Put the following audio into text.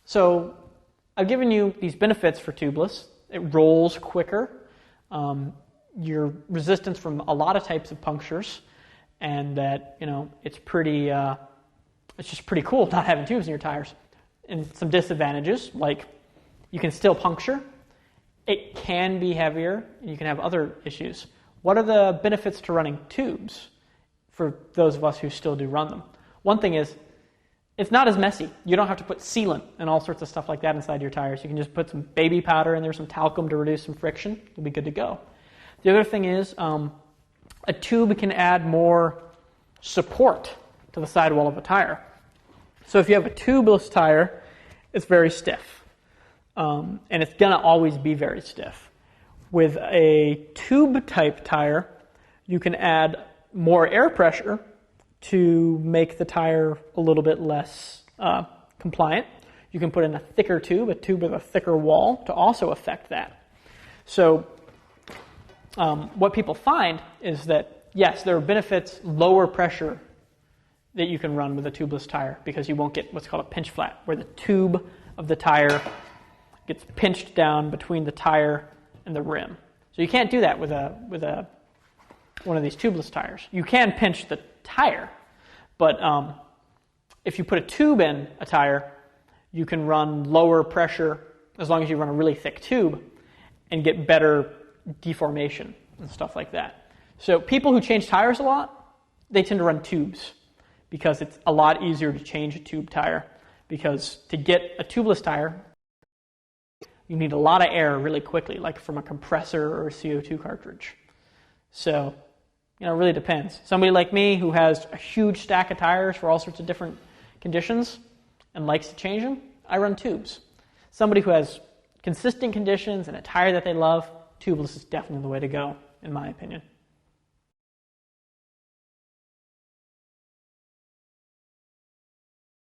So I've given you these benefits for tubeless. It rolls quicker, your resistance from a lot of types of punctures, and that, it's pretty, it's just pretty cool not having tubes in your tires. And some disadvantages, like you can still puncture, it can be heavier, and you can have other issues. What are the benefits to running tubes for those of us who still do run them? One thing is, it's not as messy. You don't have to put sealant and all sorts of stuff like that inside your tires. You can just put some baby powder in there, some talcum to reduce some friction. You'll be good to go. The other thing is, a tube can add more support to the sidewall of a tire. So if you have a tubeless tire, it's very stiff. And it's going to always be very stiff. With a tube-type tire, you can add more air pressure to make the tire a little bit less compliant. You can put in a thicker tube, a tube with a thicker wall, to also affect that. So what people find is that, yes, there are benefits, lower pressure that you can run with a tubeless tire because you won't get what's called a pinch flat, where the tube of the tire gets pinched down between the tire and the rim. So you can't do that with one of these tubeless tires. You can pinch the tire, but if you put a tube in a tire, you can run lower pressure as long as you run a really thick tube and get better deformation and stuff like that. So people who change tires a lot, they tend to run tubes because it's a lot easier to change a tube tire, because to get a tubeless tire, you need a lot of air really quickly, like from a compressor or a CO2 cartridge. So, it really depends. Somebody like me who has a huge stack of tires for all sorts of different conditions and likes to change them, I run tubes. Somebody who has consistent conditions and a tire that they love, tubeless is definitely the way to go, in my opinion.